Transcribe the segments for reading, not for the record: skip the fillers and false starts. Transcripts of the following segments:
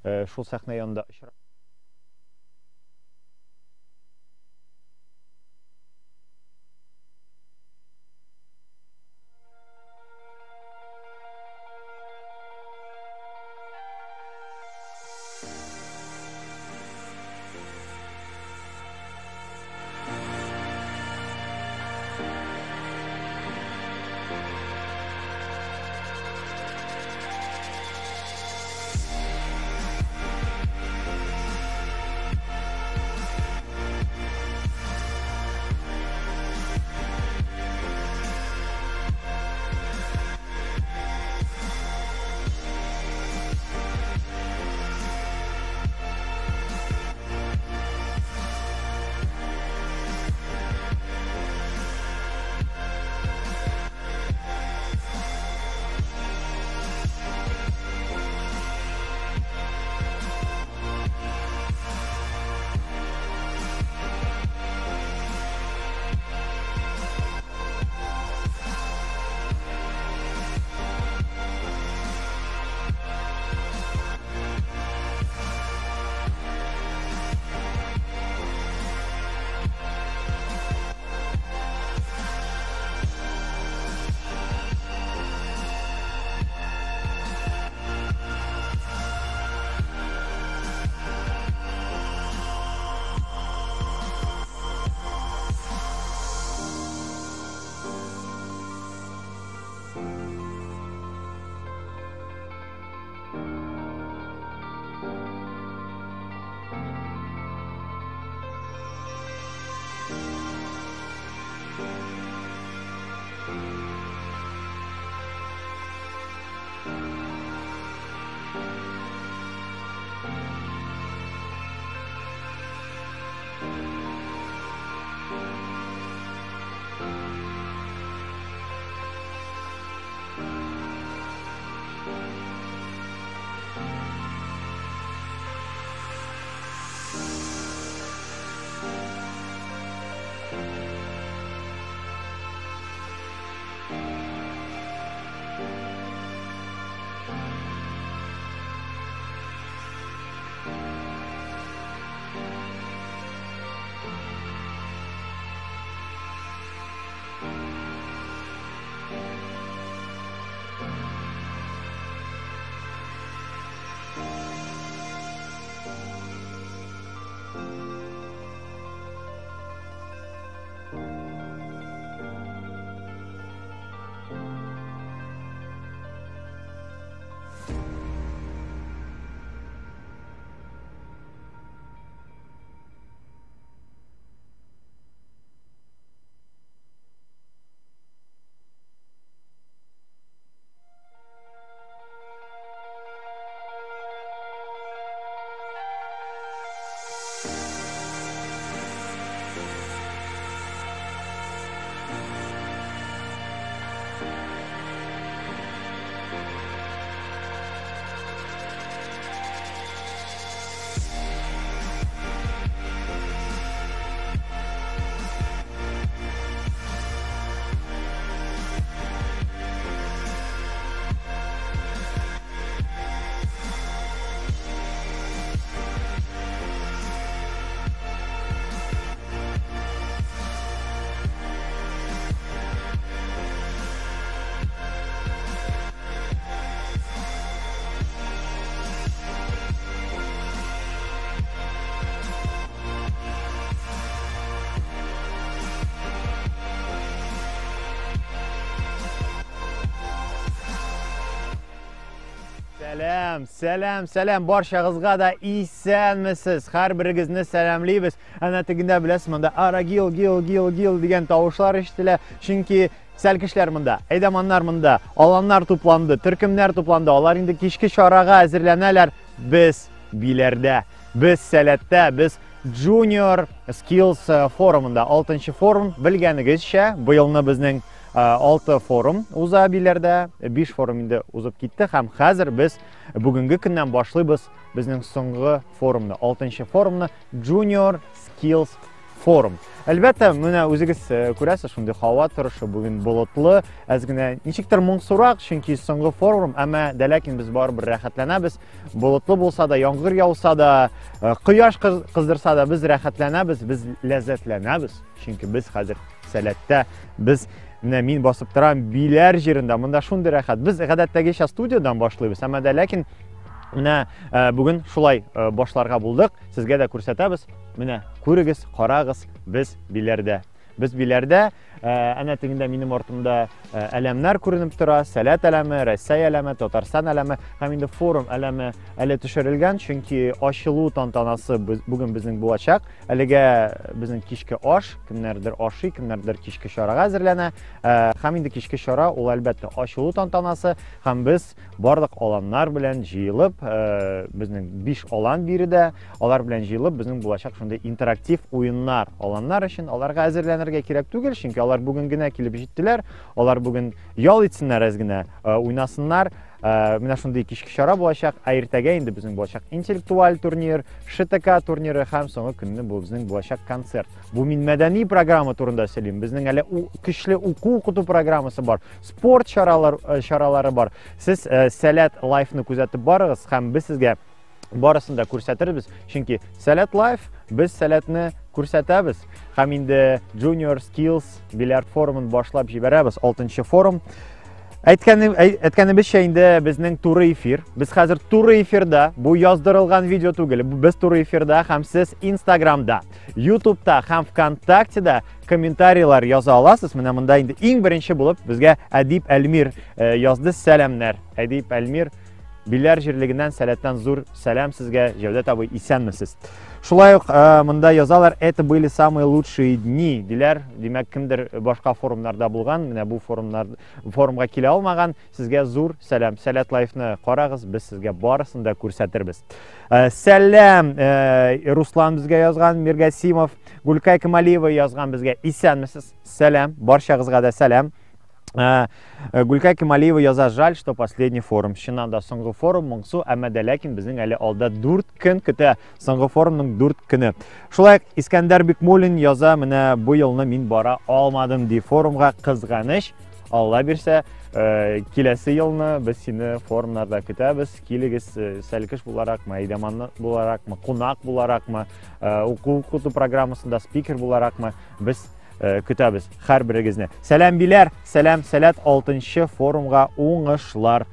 шул сәхнә янында Сәлем, баршағызға да исәнмісіз. Һәр бірігізні сәлемлейбіз. Әнә тегендә білесіз, монда арагил, гил деген тавышлар ишетелә. Чөнки сәл кешеләр монда, әйдәманнар монда, аланнар тупланды, төркемнәр тупланды. Алар инде кичке чарага әзерләнәләр. Біз биләрдә, біз сәләттә, біз Junior Skills форумында, 6-нчы форум, белгәнегезчә, быелны безнең 6 форум уза биләрдә, 5 форум инде узып китте һәм хәзер без бүгенге көннән башлыйбыз безнең соңгы форумны, 6-нчы форумны Junior Skills форум. Әлбәттә, менә үзегез күрәсез, шундый һава торышы бүгін болытлы, әз генә ничектер моңсурак, чөнки соңгы форум, әмма ләкин без барыбер рәхәтләнәбез. Болытлы булса да, яңгыр яуса да, кояш кыздырса да, без рәхәтләнәбез, без ләззәтләнәбез. Чөнки без хәзер сәләттә, без мин басып торам Биләр җирендә, монда шундый рәхәт. Без гадәттәгечә студиядан башлыйбыз, әмма ләкин менә бүген шулай башларга булдык. Сезгә дә күрсәтәбез. Менә күрегез, карагыз, без Биләрдә. Без Биләрдә, әнә тегендә минем артымда әләмнәр күренеп тора. Сәләт әләме, Россия әләме, Татарстан әләме һәм инде форум әләме әле төшерелгән, чөнки ачылу тантанасы бүген безнең булачак. Әлегә безнең кичке аш, кемнәрдер ашый, кемнәрдер кичке чарага әзерләнә. Һәм инде кичке чара ул әлбәттә ачылу тантанасы һәм без барлык аланнар белән җыелып, безнең 5 алан биредә, алар белән җыелып безнең булачак шундый интерактив уеннар, аланнар өчен аларга әзерләнергә кирәк түгел, чөнки алар бүген генә килеп җиттеләр. Алар бүген ял итсеннәр, әз генә уйнасыннар. Менә шундый кичке чара булачак. Иртәгә инде безнең булачак интеллектуаль турнир, ШТК турниры һәм соңгы көнне бу безнең булачак концерт. Бу мин мәдәни программа турында сөйлим. Безнең әле көчле укыту программасы бар, спорт чаралары бар. Сез Сәләт лайфны күзәтеп барыгыз һәм без сезгә барысын да күрсәтербез, чөнки Сәләт лайф без Сәләтне күрсәтәбез. Һәм инде Junior Skills бильярд форумын башлап җибәрәбез, 6нчы форум. Әйткәнебезчә инде безнең туры эфир. Без хәзер туры эфирда, бу яздырылган видео түгел. Без туры эфирда һәм сез Instagramда, YouTube'та һәм ВКонтактеда комментарийлар яза аласыз. Менә монда инде иң беренче булып безгә Әдип Әлмир язды. Сәламнәр. Әдип Әлмир, Биләр җирлегеннән Сәләттән зур сәлам сезгә. Җәүдәт абый, исәнмесез? Шулай ук монда язалар, это были самые лучшие дни. Диләр, димәк, кемдер башка форумнарда булган, менә бу форумга килә алмаган, сезгә зур сәлам. Сәләт лайфны карагыз, без сезгә барысын да күрсәтербез. Сәлам, Руслан безгә язган, Миргасимов, Гулкай Камалиева язган безгә, исәнмесез? Сәлам, барчагызга да сәлам. Гулкай Камалиева яза, жаль, что последний форум. Чыннан да соңгы форум моңсу, әмма дә ләкин безнең әле алда 4 көн көтә. Соңгы форумның 4 көне. Шулай Искәндәр Бикмуллин яза, менә бу елны мин бара алмадым ди форумга, кызганыч. Алла бирсә, киләсе елны без сине форумнарда көтәбез. Килегез, сәлкеш буларакмы, әйдәман буларакмы, кунак буларакмы, укыту программасында спикер буларакмы, без көтәбез һәрберегезне. Сәлам Биләр, сәлам Сәләт 6нчы форумга уңышлар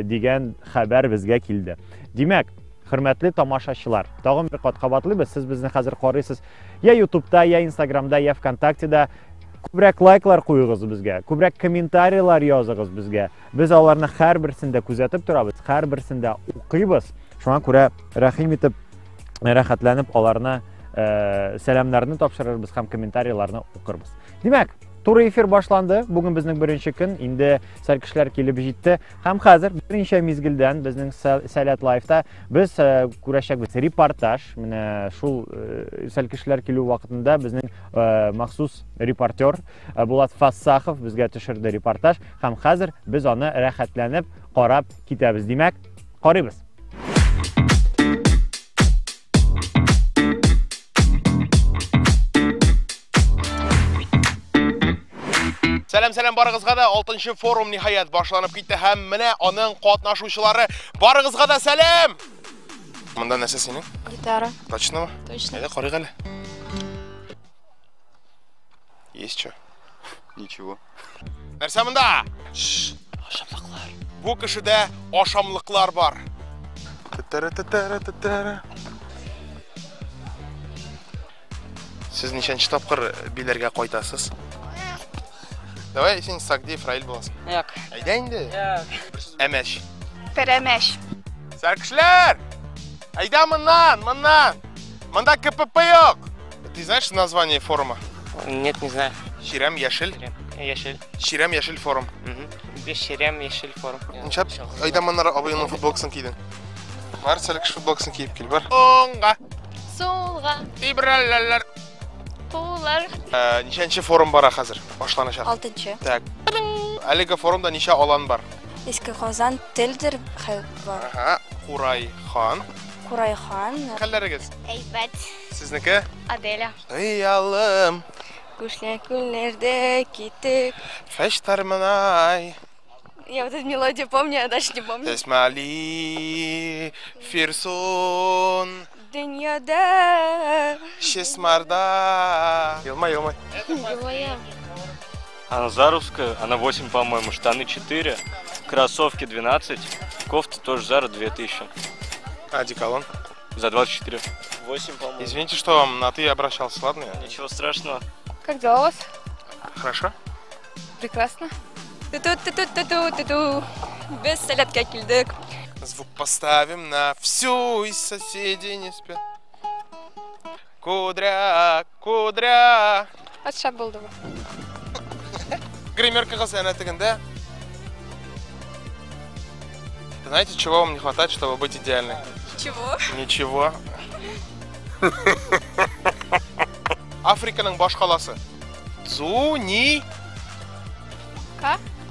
дигән хәбәр безгә килде. Димәк, хөрмәтле тамашачылар, тагын бер кат кабатлыйбыз. Сез безне хәзер карыйсыз я YouTube'да, я Instagram'да, я ВКонтактеда. Күбрәк лайклар куйыгыз безгә, күбрәк комментарийлар языгыз безгә. Без аларны һәрберсендә күзәтеп торабыз, һәрберсендә укыйбыз. Шуңа күрә рәхим итеп, рәхәтләнеп аларны сәламнарны тапшырырбыз һәм комментарийларны укырбыз. Димәк, туры эфир башланды. Бүген безнең беренче көн, инде сәлкешләр килеп җитте. Һәм хәзер беренче мизгелдән безнең Сәләт лайфта без күрәчәкбез репортаж. Менә шул сәлкешләр килү вакытында безнең махсус репортер Булат Фассахов безгә төшерде репортаж. Һәм хәзер без аны рәхәтләнеп карап китәбез. Димәк, карыйбыз. Сәлам барыгызга да 6нчы форум ниһаят башланып китте һәм менә аның катнашучылары барыгызга да сәлам. Монда нәрсә синең? Гитара. Точно? Точно. Әйдә карыйк әле. Есть что? Ничего. Нәрсә монда? Ашамлыклар. Бу кешедә ашамлыклар бар. Сез ничәнче тапкыр Биләргә кайтасыз? Давай син Сагдиев Раил буласың. Юк. Әйдә инде. Әмәш. Перемеш. Сәркешләр! Әйдә моннан. Монда КПП юк. Ты знаешь название форума? Нет, не знаю. Ширәм Яшел. Яшел. Ширәм Яшел форум. Без Ширям Яшел форум. Ничә? Әйдә моннан абыйның футболкасын кидең. Бар, сәлкеш футболкасын киеп кил, бар. Оңга. Солга. Тибрәлләр. Пулар. Ничәнче форум бара хәзер? Башланачак. 6нчы. Так. Әлеге форумда ничә алан бар? Иске Казан Телдер бар. Ага, Курай хан. Хурайхан. Хәлләрегез? Әйбәт. Сезнеке? Аделя. Ыялым, Күлләрдә китек. фәштармынай, Я вот эту мелодию помню, а дальше не помню. Тәсмәли, Фирсон, Дөньяда. Шесмарда. Елмай. Заровская, она 8, по-моему, штаны 4, кроссовки 12, кофта тоже Зара 2000. А, деколон? За 24. 8, по-моему. Извините, что на ты обращался, ладно? Ничего страшного. Как дела у вас? Хорошо? Прекрасно. Ту-ту-ту-ту-ту-ту-ту. Без солятка килдек. Звук поставим на всю, и соседи не спят. Кудря. Атша булды. Гримерка она тегенде. Знаете, чего вам не хватает, чтобы быть идеальной? Чего? Ничего. Африканың баш қаласы.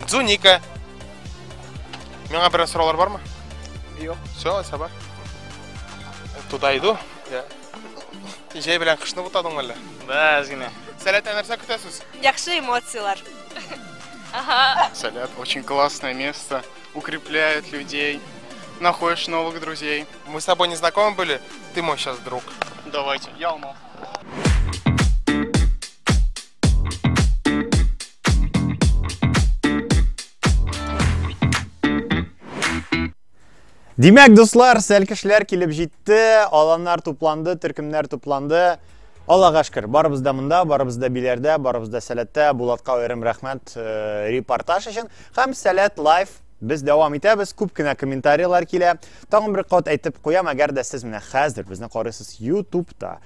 Дзуника. Меңа бір сұраулар бар ма? Жоқ. Все, саба. Туда иду. Жай белән кышны бутадың әле? Да, әзгене. Сәләт нәрсә көтәсез? Яхшы эмоциялар. Салят очень классное место, укрепляет людей, находишь новых друзей. Мы с тобой не знакомы были, ты мой сейчас друг. Давайте, я умол. Димәк, дуслар, сәл кешеләр килеп җитте, аланнар тупланды, төркемнәр тупланды. Аллага шөкер, барыбыз да монда, барыбыз да биләрдә, барыбыз да сәләттә. Булатка аерым рәхмәт репортаж өчен. Һәм Сәләт лайв без дәвам итәбез. Күп кенә комментарийлар килә. Тагын бер кат әйтеп куям, әгәр дә сез менә хәзер безне карыйсыз YouTube'да,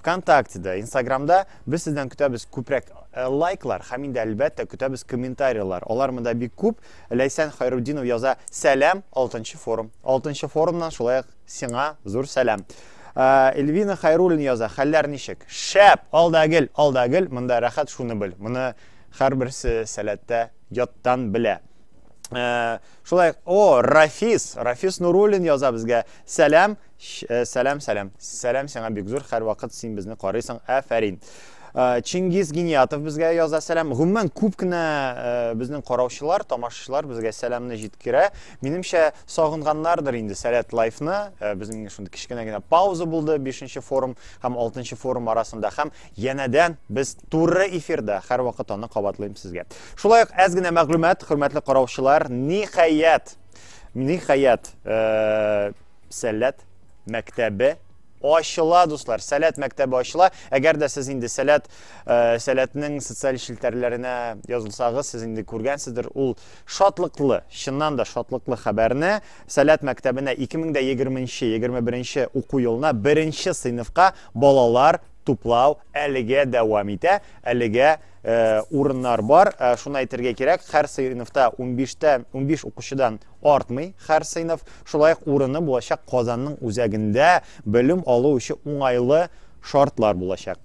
ВКонтакте'да, Instagram'да, без сездән көтәбез күпрәк лайклар, һәм инде әлбәттә көтәбез комментарийлар. Алар монда бик күп. Ләйсән Хайруддинов яза: "Сәлам, 6-нчы форум. 6-нчы форумнан шулай сиңа зур сәлам." Эльвина Хайруллин яза: "Хәлләр ничек?" Шәп, алдагыл, монда рәхәт, шуны бел. Моны һәрберсе сәләттә яттан белә. Шулай, Рафис Нуруллин яза безгә: "Сәлам, сәлам сиңа бик зур, һәр вакыт син безне карыйсың, афәрин." Чингиз Гениятов безгә яза: "Сәлам, гомумән күп кенә безнең караучылар, тамашачылар безгә сәламны җиткерә. Минемчә, сагынганнардыр инде Сәләт лайфны. Безнең шундый кичкенә генә пауза булды 5-нче форум һәм 6-нчы форум арасында, һәм янәдән без туры эфирда һәр вакыт аны кабатлыйм сезгә. Шулай ук әз генә мәгълүмат, хөрмәтле караучылар, ниһаят Сәләт мәктәбе ачыла, дуслар. Сәләт мәктәбе ачыла. Әгәр дә сез инде Сәләтнең социаль шелтәрләренә язылсагыз, сез инде күргәнсездер, ул шатлыклы, чыннан да шатлыклы хәбәрне Сәләт мәктәбенә 2020-21 уку елына 1-нче сыйныфка балалар туплау әлегә дәвам итә. Әлегә урыннар бар. Шуны әйтергә кирәк, һәр сыйныфта 15 укучыдан артмый һәр сыйныф. Шулай ук урыны булачак Казанның үзәгендә белем алу өчен уңайлы шартлар булачак.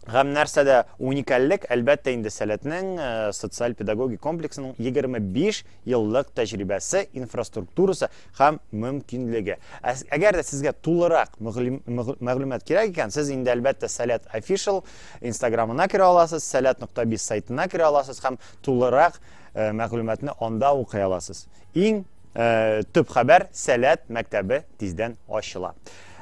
Һәм нәрсәдә уникальлек, әлбәттә инде Сәләтнең социаль педагогик комплексының 25 еллык тәҗрибәсе, инфраструктурасы һәм мөмкинлеге. Әгәр дә сезгә тулырак мәгълүмат кирәк икән, сез инде әлбәттә Сәләт official Instagramына керә аласыз, Сәләт.biz сайтына керә аласыз һәм тулырак мәгълүматны анда укый аласыз. Иң төп хәбәр: Сәләт мәктәбе тиздән ачыла.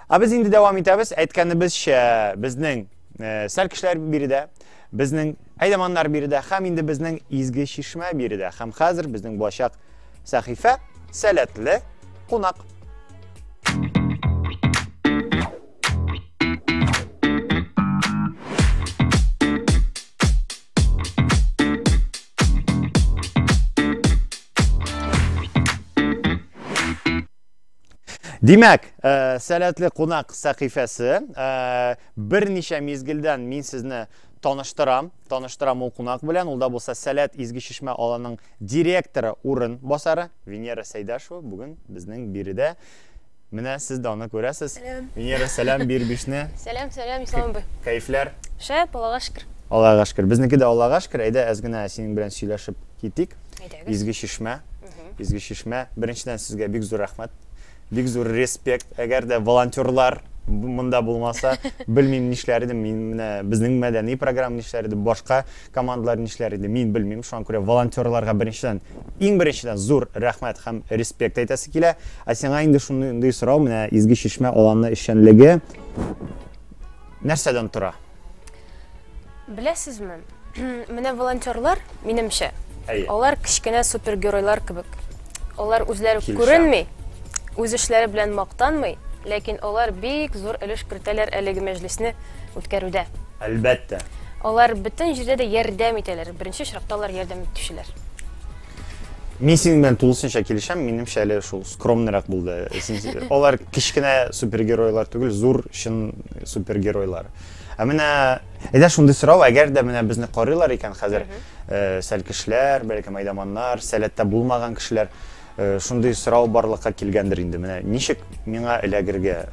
Без инде дәвам итәбез. Әйткәнебезчә, безнең сәл кешеләр биредә, безнең әйдәманнар биредә, һәм инде безнең изге шишмә биредә, һәм хәзер безнең булачак сәхифә Сәләтле кунак. Димәк, Сәләтле кунак сәхифәсе, берничә мизгелдән мин сезне таныштырам ул кунак белән. Ул да булса Сәләт изге шишмә аланың директоры, урын басары Венера Сәйдәшева бүген безнең биредә. Менә сез дә аны күрәсез. Венера, сәлам бирбишне. Сәлам, ислам бай. Кайфләр? Шәп, Аллага шөкер. Аллага шөкер. Безнеке дә Аллага шөкер. Әйдә, әз генә синең белән сөйләшеп китик. Изге шишмә. Беренчедән сезгә бик зур рәхмәт. бик зур респект. Әгәр дә волонтерлар монда булмаса, белмим нишләр идем. Мин менә безнең мәдәни программа нишләр иде, башка командалар нишләр иде. Мин белмим. Шуңа күрә волонтерларга иң беренчедән зур рәхмәт һәм респект әйтәсе килә. Ә сиңа инде шундый сорау, менә изге чишмә аланы эшчәнлеге нәрсәдән тора? Беләсезме? Менә волонтерлар, минемчә, Әйе. алар кичкенә супергеройлар кебек. Алар үзләре Килешәм. күренми, үз эшләре белән мактанмый, ләкин алар бик зур өлеш кертәләр әлеге мәҗлесне үткәрүдә. Әлбәттә. Алар бөтен җирдә дә ярдәм итәләр. Беренче чиратта алар ярдәм итүчеләр. Мин синең белән тулысынча килешәм. Минемчә әле шул скромнырак булды. Алар кичкенә супергеройлар түгел, зур чын супергеройлар. Ә менә әйдә шундый сорау, әгәр дә менә безне карыйлар икән хәзер, сәл кешеләр, бәлки мәйдаманнар, сәләттә булмаган кешеләр, шундый сорау барлыкка килгәндер инде. Менә ничек миңа эләгергә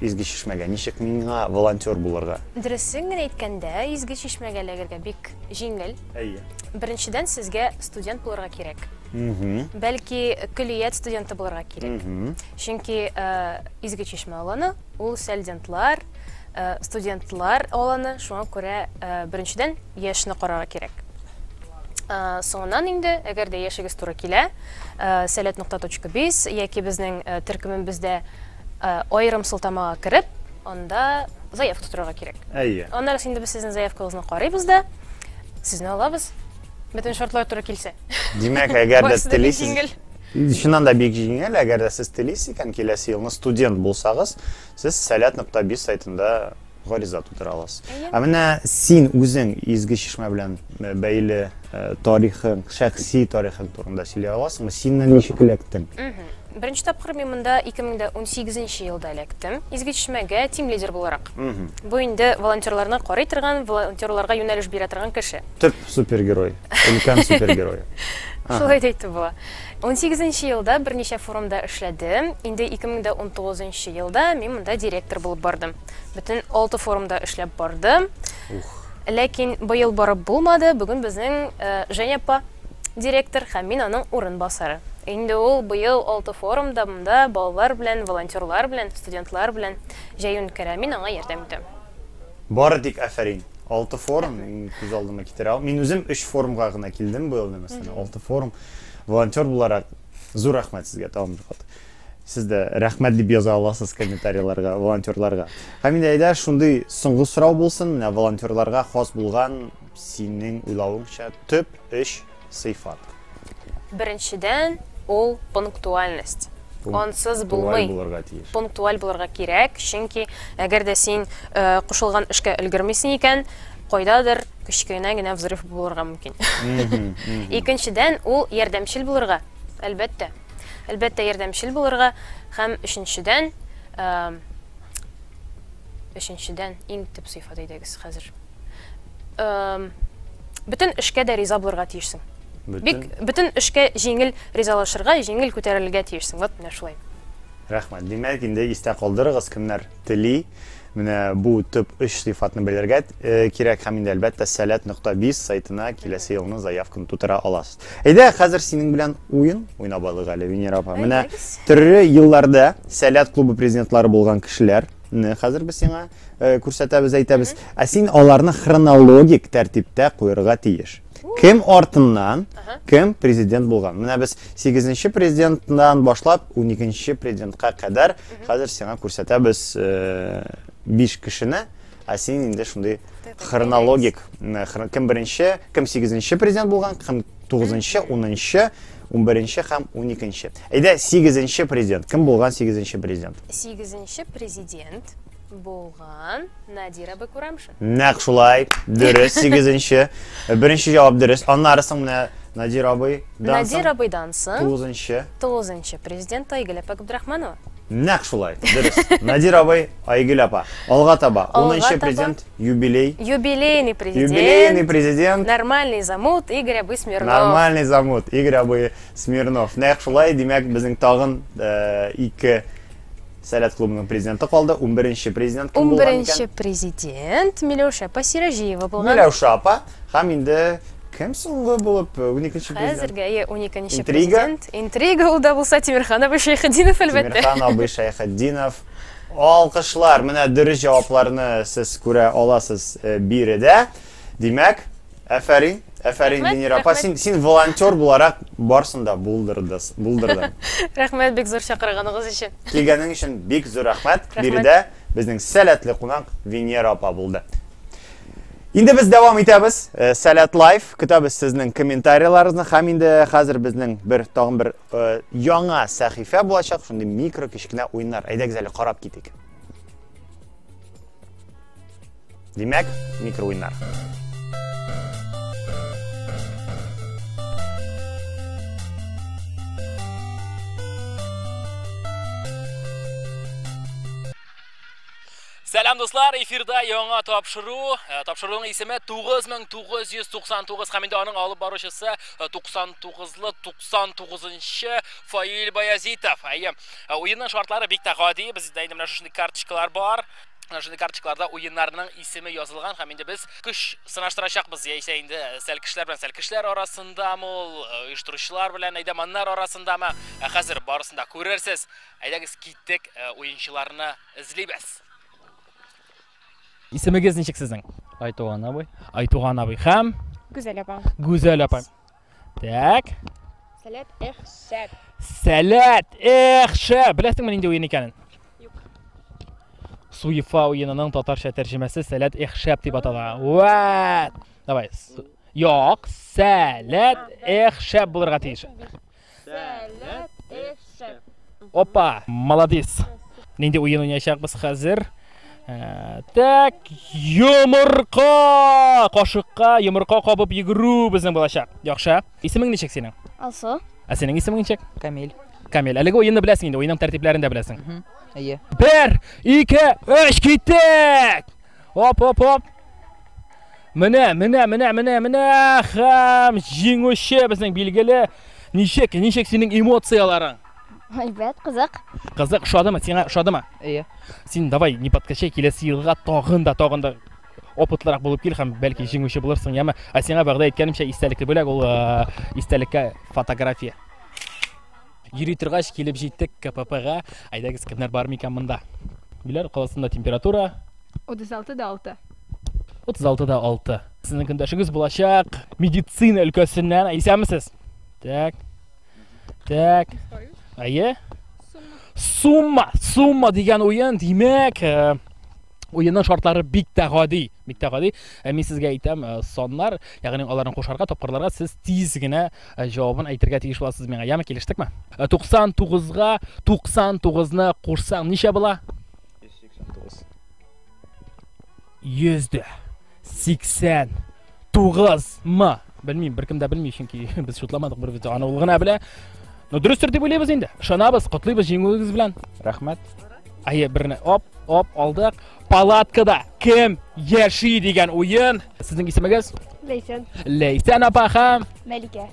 изге чишмәгә, ничек миңа волонтер булырга? Дөресен генә әйткәндә, изге чишмәгә эләгергә бик җиңел. Әйе. Беренчедән сезгә студент булырга кирәк. Бәлки көллият студенты булырга кирәк. Чөнки изге чишмә аланы ул студентлар аланы, шуңа күрә беренчедән яшьне карарга кирәк. Соңыннан инде, әгәр дә яшегез туры килә, salat.biz яки безнең төркемебездә аерым сылтамага кирип, анда заявка тутырырга кирәк. Әйе. Аннан инде без сезнең заявкагызны карыйбыз да, сезне алабыз. Бөтен шартлар туры килсә. Димәк, әгәр дә Барысы да бик телисез, җиңел. шуннан да бик җиңел, әгәр дә сез телисез икән киләсе елны студент булсагыз, сез salat.biz сайтында гариза тутыра аласыз. Ә менә син үзең изге чишмә белән бәйле тарихың, шәхси тарихың турында сөйләй аласыңмы? Синнән ничек эләктең? Беренче тапкыр мин монда 2018 елда эләктем. Изге чишмәгә тим лидер буларак. Бу инде волонтерларны карый торган, волонтерларга юнәлеш бирә торган кеше. Төп супергерой, өлкән супергерой. Шулай дип була. 18 елда берничә форумда эшләдем. Инде 2019 елда мин монда директор булып бардым. Бөтен 6 форумда эшләп бардым. Ләкин быел барып булмады. Бүген безнең Женяпа директор һәм мин аның урынбасары. Инде ул быел 6 форумда монда балалар белән, волонтерлар белән, студентлар белән җәен керә, мин аңа ярдәм итәм. Бары тик афәрин. 6 форум, күз алдыма китерә. Мин үзем 3 форумга гына килдем бу елда, мәсәлән, 6 форум. Волонтер буларак зур рәхмәт сезгә тагын. Сез дә рәхмәт дип яза аласыз комментарийларга, волонтерларга. Һәм инде әйдә шундый соңгы сорау булсын, менә волонтерларга хас булган синең уйлавыңча төп 3 сыйфат. Беренчедән ул пунктуальность. Ансыз булмый. Пунктуаль булырга кирәк, чөнки әгәр дә син кушылган эшкә өлгермисең икән, кайдадыр кичкенә генә взрыв булырга мөмкин. Икенчедән ул ярдәмчел булырга, әлбәттә. Әлбәттә ярдәмчел булырга һәм өченчедән иң төп сыйфат әйдәгез хәзер. Бөтен эшкә дә риза булырга тиешсең. Бөтен эшкә җиңел ризалашырга, җиңел күтәрелергә тиешсең. Вот менә шулай. Рәхмәт. Димәк, инде истә калдырыгыз, кемнәр тели, менә бу төп 3 сыйфатны белергә кирәк һәм инде әлбәттә salat.biz сайтына киләсе елны заявканы тутыра аласыз. Әйдә, хәзер синең белән уен уйнап алыйк әле, Венера апа. Менә төрле елларда Salat клубы президентлары булган кешеләрне хәзер без сиңа күрсәтәбез, әйтәбез. Ә син аларны хронологик тәртиптә куярга тиеш. Кем артыннан, кем президент булган. Менә без 8нче президенттан башлап 12нче президентка кадәр хәзер сиңа күрсәтәбез 5 кешене, ә син инде шундый хронологик, кем беренче, кем 8нче президент булган, кем 9нче, 10нче, 11нче һәм 12нче. Әйдә, 8нче президент. Кем булган 8нче президент? 8нче президент булган Надир абый Курамшин. Нәкъ шулай, дөрес, 8нче. Беренче җавап дөрес. Аннары соң менә Надир абыйдан соң. Надир абыйдан соң 9нче президент Айгөл апа Габдрахманова. Нәкъ шулай, дөрес. Надир абый, Айгөл апа. Алга таба 10нче президент юбилей. Юбилейный президент. Юбилейный президент. Нормальный замут Игорь абый Смирнов. Нормальный замут Игорь абый Смирнов. Нәкъ шулай, димәк, безнең тагын 2 Salat клубының президенты калды. 11нче президент кем булган икән? 11нче президент Миләүшә апа Сиражиева булган. Миләүшә апа һәм инде Кем соңгы булып 12-нче президент? Хәзергә 12-нче Интрига? президент. Интрига ул да булса Тимирхан абый Шәйхетдинов әлбәттә. Тимирхан абый Шәйхетдинов. Алкышлар, менә дөрес җавапларны сез күрә аласыз биредә. Димәк, афәрин, Венера апа, син волонтер буларак барсында булдырдың. Рәхмәт бик зур чакырганыгыз өчен. Килгәнең өчен бик зур рәхмәт. Биредә безнең сәләтле кунак Венера апа булды. Инде без дәвам итәбез. Сәләт лайф көтәбез сезнең комментарийларыгызны. Һәм инде хәзер безнең тагын бер яңа сәхифә булачак. Шундый микро кичкенә уеннар. Әйдәгез әле карап китик. Димәк, микро уеннар. Сәлам достар, эфирда яңа тапшыру. Тапшыруның исеме 9999 һәм инде аның алып баручысы 99-лы 99-нчы Фаил Баязитов. Уенның шартлары бик тә гади. Бездә инде менә шундый карточкалар бар. Шундый карточкаларда уеннарның исеме язылган һәм инде без көч сынаштырачакбыз. Яисә инде сәлкешләр белән сәлкешләр арасындамы, оештыручылар белән әйдәманнар арасындамы. Хәзер барысында күрерсез. Әйдәгез киттек, уенчыларны эзлибез. Исемегез ничек сезнең? Айтуган абый. Айтуган абый һәм Гүзәл апа. Гүзәл апа. Так. Сәләт Эхшәп. Сәләт Эхшәп. Беләсеңме нинди уен икәнен? Юк. Суефа уенының татарча тәрҗемәсе Сәләт Эхшәп дип атала. Ват. Давай. Юк, Сәләт Эхшәп булырга тиеш. Сәләт Эхшәп. Опа, молодец. Нинди уен уйнашакбыз хәзер? Так, йомырка! Кашыкка йомырка кабып йөгерү безнең булачак. Яхшы. Исемең ничек синең? Алсу. Синең исемең ничек? Камил. Камил. Әлеге уенны беләсең инде, уенның тәртипләрен дә беләсең. Әйе. 1, 2, 3 киттек! Оп. Менә. Һәм җиңүче безнең билгеле. Ничек синең эмоцияларың? Әйбәт, кызык. Кызык, шадымы? Сиңа шадымы? Әйе. Син давай, не подкачай, киләсе елга тагын да опытлырак булып кил һәм бәлки җиңүче булырсың, яме. Сиңа вәгъдә иткәнемчә истәлекле бүләк ул истәлеккә фотография. Йөри торгач килеп җиттек КППга. Әйдәгез, кемнәр бар микән монда? Биләр каласында температура 36.6. 36.6. Сезнең көндәшегез булачак медицина өлкәсеннән. Исәнмесез? Так. Әйе? Сумма дигән уен, димәк, уенның шартлары бик тә гади. Мин сезгә әйтәм, саннар, ягъни аларны кушарга, тапкырларга сез тиз генә җавабын әйтергә тиеш буласыз миңа. Яме, килештекме? 99-га 99-ны кушсаң ничә була? 189-мы? Белмим, беркем дә белми, чөнки без шутламадык, бер аны ул гына белә. Дөрестер дип уйлыйбыз инде. Ышанабыз, котлыйбыз җиңүегез белән. Рәхмәт. Берне оп, алдык. Палаткада кем яши дигән уен. Сезнең исемегез? Ләйсән апа һәм Мәликә.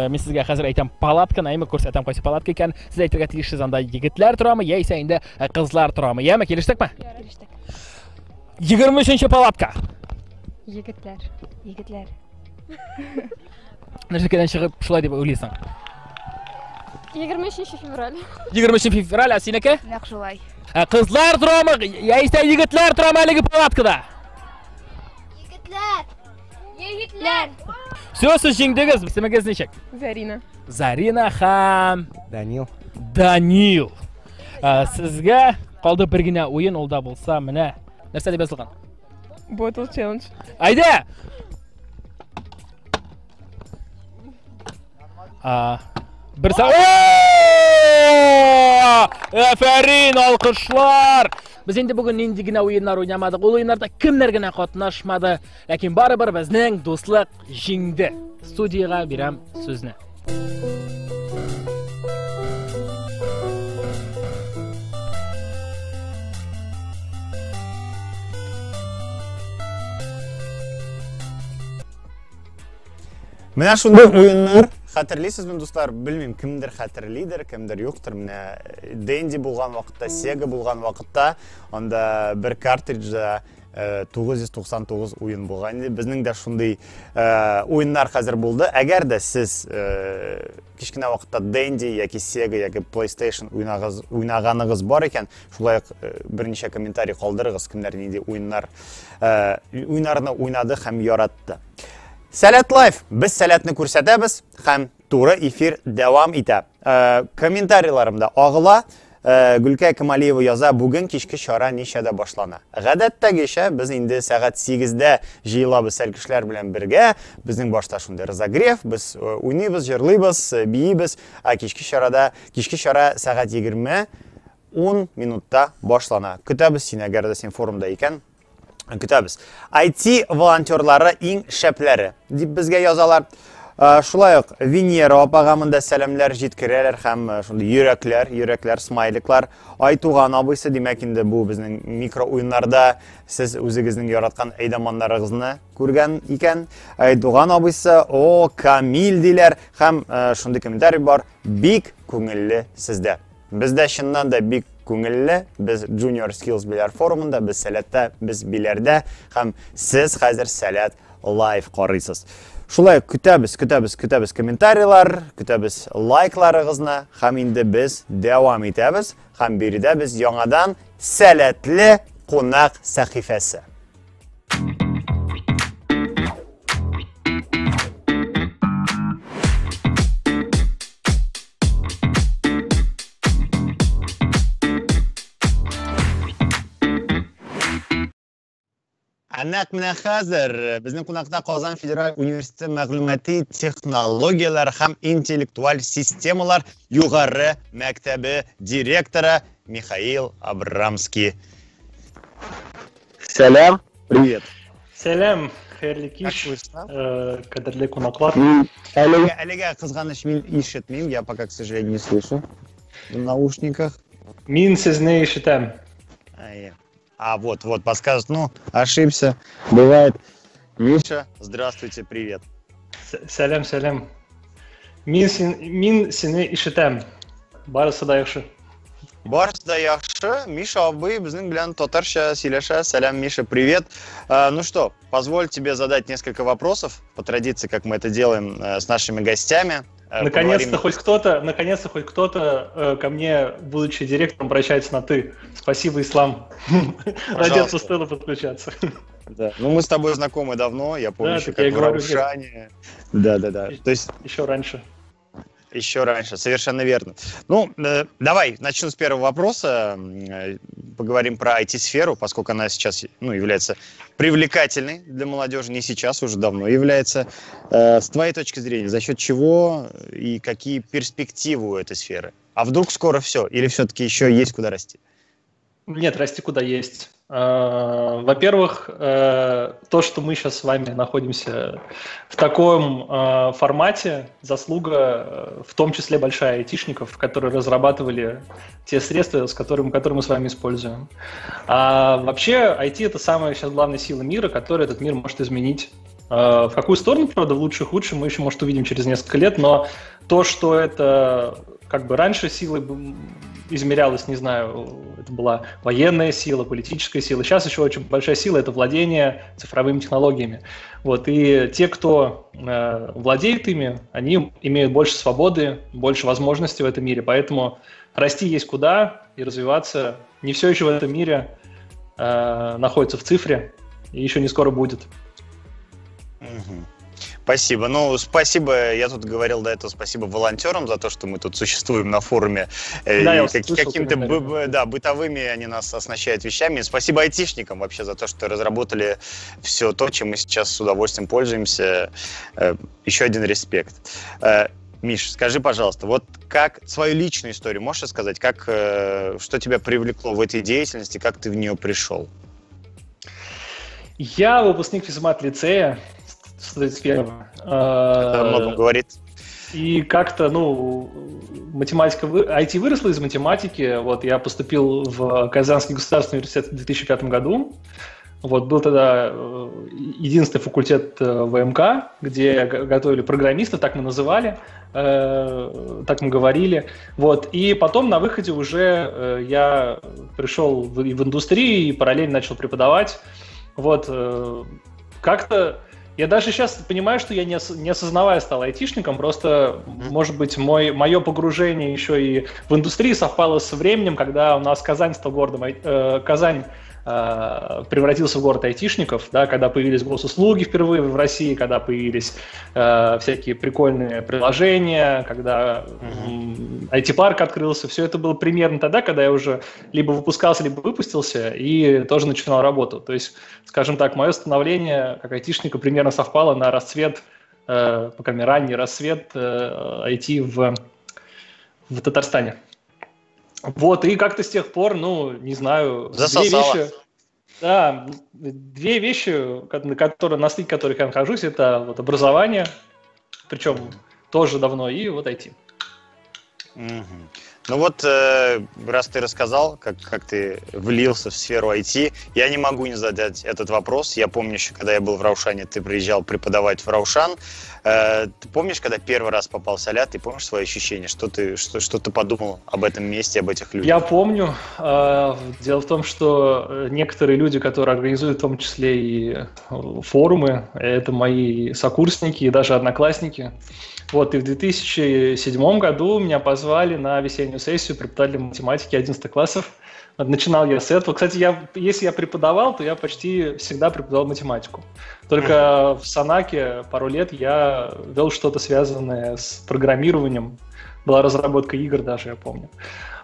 Мин сезгә хәзер әйтәм палатканы, күрсәтәм кайсы палатка икән. Сез әйтергә тиешсез, анда егетләр торамы, яисә инде кызлар торамы. Яме, килештекме? Килештек. 23-нче палатка. Егетләр. Нәрсәдән чыгып шулай дип уйлыйсың? 23 февраль. 23 февраль, синеке? Нәкъ шулай. Кызлар торамы, яисә егетләр торамы әлеге палаткада? Егетләр. Сез җиңдегез, исемегез ничек? Зарина һәм Данил. Сезгә калды бер генә уен, ул да булса, менә нәрсә дип язылган? Bottle challenge. Айда! Берсе... Афәрин, алкышлар! Без инде бүген нинди генә уеннар уйнамадык. Ул уеннарда кемнәр генә катнашмады, ләкин барыбер безнең дуслык җиңде. Студияга бирәм сүзне. Менә шундый уеннар хәтерлисезме, дуслар? Белмим, кемдер хәтерлидер, кемдер юктыр. Менә Денди булган вакытта, Sega булган вакытта, анда бер картриджда 999 ойын болған. Біздің де шундай ойындар қазір болды. Әгер де сіз кішкене вақытта Dendy, яки Sega, яки PlayStation ойнағаныңыз бар екен, шулай бірнеше комментарий қалдырыңыз, кімдер неде ойындарны ойнады һәм яратты. Сәләт лайф, біз сәләтні көрсәтәбіз һәм туры эфир дәвам итә. Комментарийларымда ағыла Гүлкәй Камалиева яза, бүгін кешкі шара нишәдә башлана. Гадәттәгечә біз инде сәгать 8-дә җыелабыз сәлкешләр белән бергә. Безнең башта шундый разогрев, без уйныйбыз, җырлыйбыз, биебез. Кешкі шара сәгать 20-10 минутта башлана. Көтәбез сине, әгәр дә син форумда икән. Көтәбез. IT волонтерлары иң шәпләре дип безгә язалар. Шулай ук Венера апага монда сәламләр җиткерәләр һәм шундый йөрәкләр, смайликлар. Айтуган абыйсы, димәк инде бу безнең микро уеннарда сез үзегезнең яраткан әйдәманнарыгызны күргән икән. Айтуган абыйсы, о, Камил диләр һәм шундый комментарий бар. Бик күңелле сездә. Бездә чыннан да бик күңелле. Без Junior Skills биләр форумында, без сәләттә, без биләрдә һәм сез хәзер сәләт лайв карыйсыз. Шулай көтәбез комментарийлар, көтәбез лайкларыгызны һәм инде без дәвам итәбез һәм биредә без яңадан сәләтле кунак сәхифәсе. Әнәк менә хәзер безнең кунакта Казан Федераль университеты мәгълүмати технологиялар һәм интеллектуаль системалар югары мәктәбе директоры Михаил Абрамский. Сәлам, привет. Сәлам, хәерле кич, кадерле кунаклар. Әлегә кызганыч мин ишетмим, я пока, к сожалению, не слышу в наушниках. Мин сезне ишетәм. Вот, подскажет, ошибся, бывает. Миша, здравствуйте, привет. Сәлам. Мин сине ишетәм. Барысы да яхшы. Барысы да яхшы. Миша абый безнең белән татарча сөйләшә. Сәлам, Миша, привет. Ну что, позволь тебе задать несколько вопросов, по традиции, как мы это делаем с нашими гостями. Наконец-то хоть кто-то ко мне, будучи директором, обращается на «ты». Спасибо, Ислам. Ради этого стоило подключаться. Да. Мы с тобой знакомы давно, я помню, еще как в Раушане. Да. То есть... Еще раньше, совершенно верно. Давай, начну с первого вопроса. Поговорим про IT-сферу, поскольку она сейчас является привлекательной для молодежи, не сейчас, уже давно является. С твоей точки зрения, за счет чего и какие перспективы у этой сферы? А вдруг скоро все? Или все-таки еще есть куда расти? Нет, расти куда есть. Во-первых, то, что мы сейчас с вами находимся в таком формате, заслуга в том числе большая айтишников, которые разрабатывали те средства, которые мы с вами используем. А вообще IT — это самая сейчас главная сила мира, которая этот мир может изменить. В какую сторону, правда, в лучшую, худшую, мы еще, может, увидим через несколько лет, но то, что это как бы раньше силой измерялось, не знаю, это была военная сила, политическая сила. Сейчас еще очень большая сила — это владение цифровыми технологиями. И те, кто владеет ими, они имеют больше свободы, больше возможностей в этом мире. Поэтому расти есть куда и развиваться. Не все еще в этом мире находится в цифре, и еще не скоро будет. Спасибо. Спасибо, я тут говорил до этого, спасибо волонтерам за то, что мы тут существуем на форуме. Да, какими-то бытовыми они нас оснащают вещами. Спасибо айтишникам вообще за то, что разработали все то, чем мы сейчас с удовольствием пользуемся. Еще один респект. Миш, скажи, пожалуйста, как свою личную историю можешь рассказать, что тебя привлекло в этой деятельности, как ты в нее пришел? Я выпускник физмат-лицея. 131-го. Это много говорит. И как-то, математика, IT выросла из математики. Я поступил в Казанский государственный университет в 2005 году. Был тогда единственный факультет ВМК, где готовили программистов, так мы называли, так мы говорили. И потом на выходе уже я пришел в индустрию и параллельно начал преподавать. Вот, как-то... Я даже сейчас понимаю, что я не осознавая стал айтишником, просто, может быть, мое погружение еще и в индустрию совпало со временем, когда у нас Казань стал городом, Казань превратился в город айтишников, да, когда появились госуслуги впервые в России, когда появились всякие прикольные приложения, когда IT-парк открылся. Все это было примерно тогда, когда я уже либо выпускался, либо выпустился, и тоже начинал работу. То есть, скажем так, мое становление как айтишника примерно совпало на расцвет, по крайней мере, ранний расцвет IT в Татарстане. Вот, и как-то с тех пор, ну, не знаю, засосало. Две вещи, на стыке которых я нахожусь, это вот образование, причем тоже давно, и вот IT. Ну вот, раз ты рассказал, как ты влился в сферу IT, я не могу не задать этот вопрос. Я помню еще, когда я был в Раушане, ты приезжал преподавать в Раушан. Ты помнишь, когда первый раз попал в Салят, ты помнишь свои ощущения? Что ты подумал об этом месте, об этих людях? Я помню. Дело в том, что некоторые люди, которые организуют в том числе и форумы, это мои сокурсники и даже одноклассники. Вот, и в 2007 году меня позвали на весеннюю сессию преподавателя математики 11 классов. Начинал я с этого. Кстати, если я преподавал, то я почти всегда преподавал математику. Только в Санаке пару лет я вел что-то связанное с программированием. Была разработка игр даже, я помню.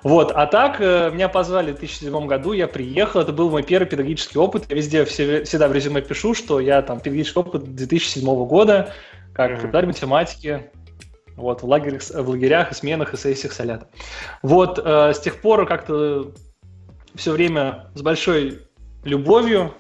Вот, а так, меня позвали в 2007 году, я приехал, это был мой первый педагогический опыт. Я везде всегда в резюме пишу, что я там педагогический опыт 2007 года, как преподаватель математики. Вот, в лагерях и сменах и сессиях Салята. Вот, с тех пор как-то все время с большой любовью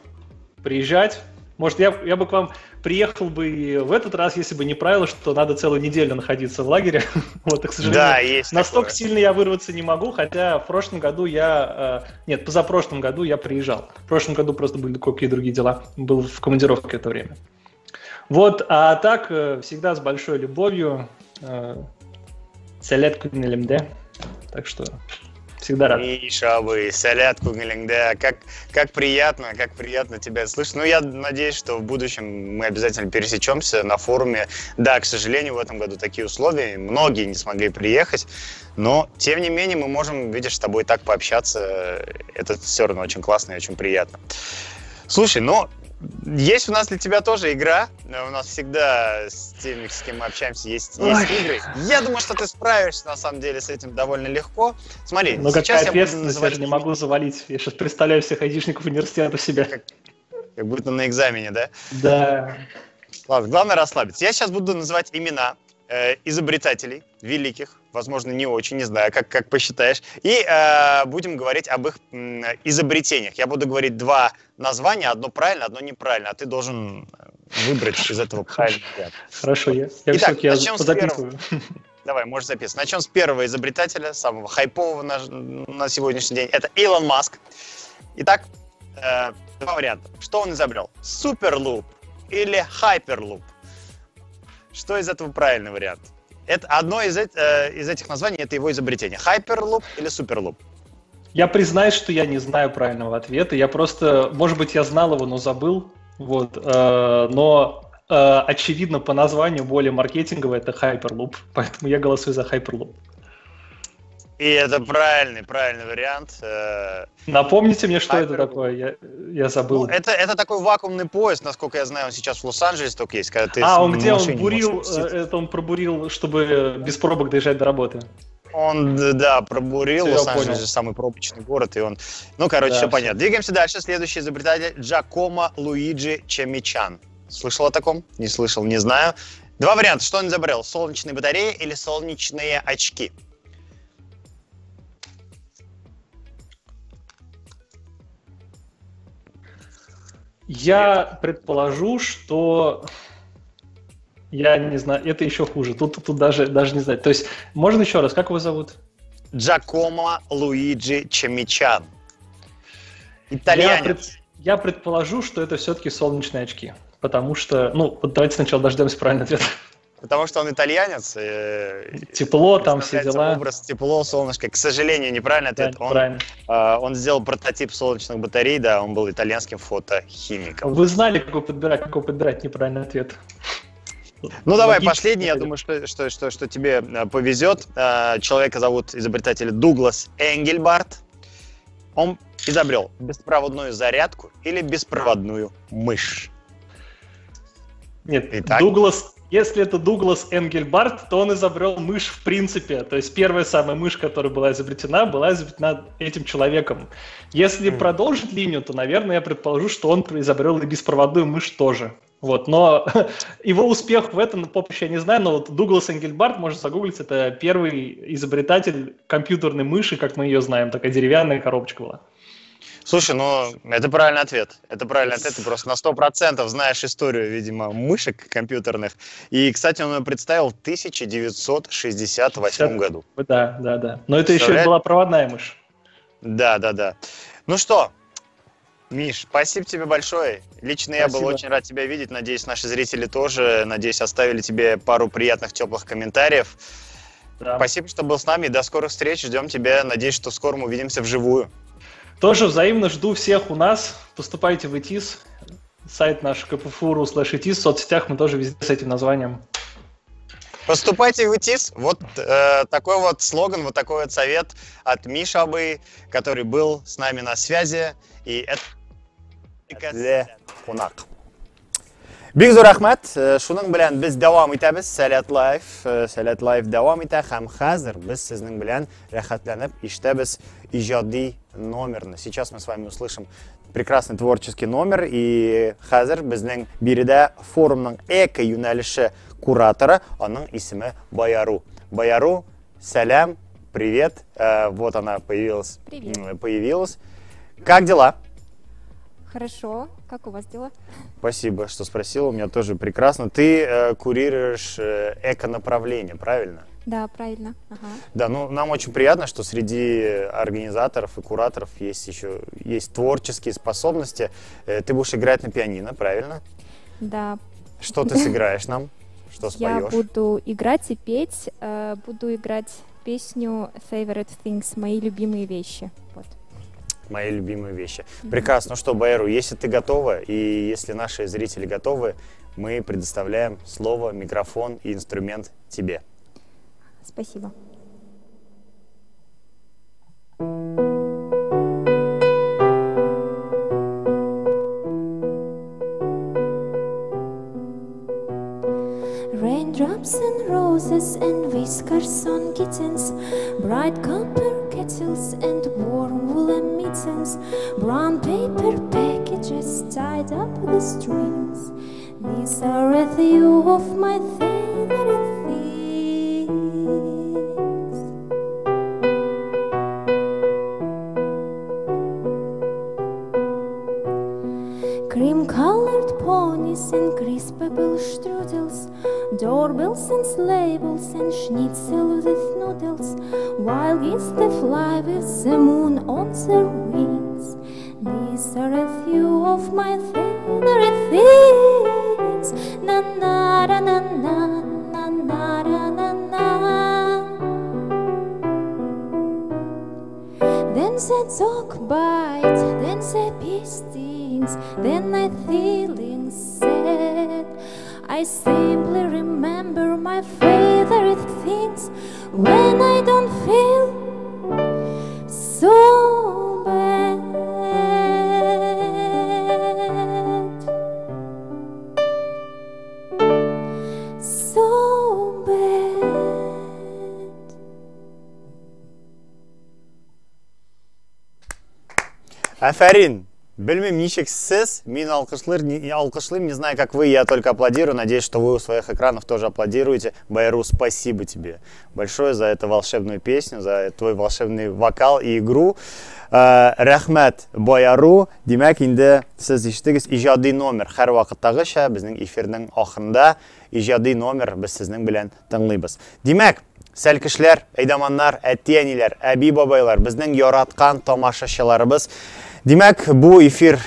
приезжать. Может, я бы к вам приехал бы и в этот раз, если бы не правило, что надо целую неделю находиться в лагере. Вот, к сожалению, да, есть настолько такое. сильно я вырваться не могу, хотя в прошлом году позапрошлом году я приезжал. В прошлом году просто были какие-то другие дела. Был в командировке это время. Вот, а так, всегда с большой любовью. Салят Кугнелемде. Так что всегда рад. Миша, Салят Кугнелемде. Как приятно тебя слышать. Ну, я надеюсь, что в будущем мы обязательно пересечемся на форуме. Да, к сожалению, в этом году такие условия. Многие не смогли приехать. Но, тем не менее, мы можем, видишь, с тобой так пообщаться. Это все равно очень классно и очень приятно. Слушай, есть у нас для тебя тоже игра. У нас всегда с теми, с кем мы общаемся, есть игры. Я думаю, что ты справишься, на самом деле, с этим довольно легко. Смотри, но сейчас какая ответственность, я же не могу завалить. Я сейчас представляю всех айтишников университета в себя. Как будто на экзамене, да? Да. Ладно, главное расслабиться. Я сейчас буду называть имена изобретателей великих, возможно, не очень, не знаю, как посчитаешь. И будем говорить об их изобретениях. Я буду говорить два названия, одно правильно, одно неправильно, а ты должен выбрать из этого правильный вариант. Хорошо, я Итак, все-таки начнем записываю. Давай, можешь записывать. Начнем с первого изобретателя, самого хайпового на сегодняшний день. Это Илон Маск. Итак, два варианта. Что он изобрел? Суперлуп или хайперлуп? Что из этого правильный вариант? Это одно из этих названий, это его изобретение. Хайперлуп или суперлуп? Я признаюсь, что я не знаю правильного ответа. Я просто, может быть, я знал его, но забыл. Вот. Но, очевидно, по названию более маркетинговое это Hyperloop. Поэтому я голосую за Hyperloop. И это правильный вариант. Напомните мне, что это такое, я забыл. Это такой вакуумный поезд, насколько я знаю, он сейчас в Лос-Анджелесе только есть. Когда ты он бурил, это он пробурил, чтобы без пробок доезжать до работы. Он, да, пробурил, Лос-Анджелес же самый пробочный город, и он... все понятно. Двигаемся дальше. Следующий изобретатель Джакомо Луиджи Чемичан. Слышал о таком? Не слышал, не знаю. Два варианта. Что он изобрел? Солнечные батареи или солнечные очки? Я предположу, что... Я не знаю, это еще хуже. Тут даже не знаю. То есть, можно еще раз, как его зовут? Джакомо Луиджи Чемичан. Итальянец. Я предположу, что это все-таки солнечные очки. Потому что, вот давайте сначала дождемся правильного ответа. потому что он итальянец. Тепло, там все дела. Образ тепло, солнышко. К сожалению, неправильный ответ. Он сделал прототип солнечных батарей, да, он был итальянским фотохимиком. Вы знали, какой подбирать неправильный ответ. Ну давай, последний, я думаю, что тебе повезет. Человека зовут изобретатель Дуглас Энгельбарт. Он изобрел беспроводную зарядку или беспроводную мышь. Нет, Итак. Если это Дуглас Энгельбарт, то он изобрел мышь в принципе. То есть первая самая мышь, которая была изобретена этим человеком. Если продолжить линию, то, наверное, я предположу, что он изобрел и беспроводную мышь тоже. Вот, но его успех в этом поприще я не знаю, но вот Дуглас Энгельбарт, можно загуглить, это первый изобретатель компьютерной мыши, как мы ее знаем, такая деревянная коробочка была. Слушай, ну это правильный ответ. Это правильный ответ. Ты просто на 100% знаешь историю, видимо, мышек компьютерных. И, кстати, он ее представил в 1968 году. Да. Но это еще и была проводная мышь. Да. Ну что, Миш, спасибо тебе большое. Лично я был очень рад тебя видеть. Надеюсь, наши зрители тоже. Надеюсь, оставили тебе пару приятных, теплых комментариев. Да. Спасибо, что был с нами. До скорых встреч. Ждем тебя. Надеюсь, что скоро мы увидимся вживую. Тоже взаимно жду всех у нас. Поступайте в ИТИС. Сайт наш kpfu.ru/ITIS. В соцсетях мы тоже везде с этим названием. Поступайте в ИТИС. Вот такой вот слоган, вот такой вот совет от Миши Абы, который был с нами на связи. И это қонақ. Бик зур рахмат. Шуның белән без дәвам итәбез. Сәләт лайф дәвам итә һәм хәзер без сезнең белән рәхәтләнеп ишетәбез иҗади номерны. Сейчас мы с вами услышим прекрасный творческий номер, и хәзер безнең биредә форумның эко юнәлеше кураторы, аның исеме Баяру. Баяру, сәлам, привет. Вот она появилась. Появилась. Как дела? Хорошо. Как у вас дела? Спасибо, что спросила. У меня тоже прекрасно. Ты курируешь эко-направление, правильно? Да, правильно. Ага. Да, ну нам очень приятно, что среди организаторов и кураторов есть творческие способности. Ты будешь играть на пианино, правильно? Да. Что ты сыграешь нам? Что споешь? Я буду играть и петь. Буду играть песню Favorite Things, мои любимые вещи. Вот. Мои любимые вещи. Прекрасно. Ну что, Баяру, если ты готова, и если наши зрители готовы, мы предоставляем слово, микрофон и инструмент тебе. Спасибо. Raindrops and roses and whiskers on kittens, bright copper kettles and warm woolen mittens, brown paper packages tied up with strings. These are a few of my favorite things. Cream-colored ponies and crispable strudels, doorbells and sleigh bells and schnitzel with noodles, wild geese that fly with the moon on their wings. These are a few of my favorite things. Na na na na na na na na na. Then the dog bites, then the bee stings, then I'm feeling sad. I simply remember my favorite things when I don't feel so bad. So bad. Афарин. Білмеймін, ничек сіз, мен алқышлайым, не знаю, как вы, я только аплодирую, надеюсь, что вы у своих экранов тоже аплодируете. Баяру, спасибо тебе большое за эту волшебную песню, за твой волшебный вокал и игру. Рахмет, Баяру, демек инде сіз ишеттегез ижади номер. Һәр вакыттагыча безнең эфирнең ахырында ижади номер без сезнең белән тыңлыйбыз. Демек, сәл кешеләр, әйдаманнар, әти-әниләр, әби-бабайлар, безнең яраткан тамашачыларыбыз. Демек, бу эфир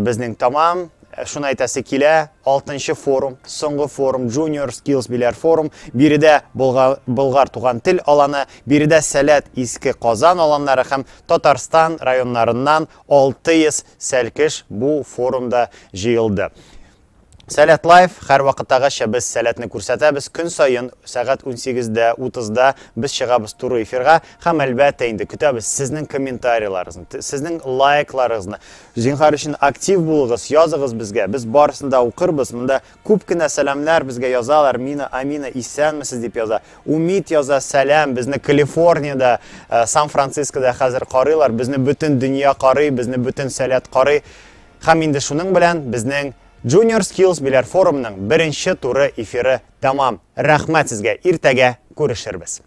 безнең тамам. шуны әйтәсе килә, 6-нчы форум, соңгы форум, Junior Skills Bilar форум, биредә Болгар туган тел аланы, биредә Сәләт Иске Казан аланнары һәм Татарстан районнарыннан 600 сәлкеш бу форумда җыелды. Сәләт Лайф һәр вакыттагыча без Сәләтне күрсәтәбез. Көн сайын сәгать 18-дә, 30-да без чыгабыз туры эфирга һәм әлбәттә инде көтәбез сезнең комментарийларыгызны, сезнең лайкларыгызны. Зинһар өчен актив булыгыз, языгыз безгә. Без барысын да укырбыз. Монда күп кенә сәламнар безгә язалар. Амина исәнмесез дип яза. Умид яза, сәлам. Безне Калифорниядә, Сан-Францискода хәзер карыйлар. Безне бөтен дөнья карый, безне бөтен Сәләт карый. Һәм инде шуның белән безнең Junior Skills Bilar форумның 1-нче туры эфиры тамам. Рәхмәт сезгә. Иртәгә күрешербез.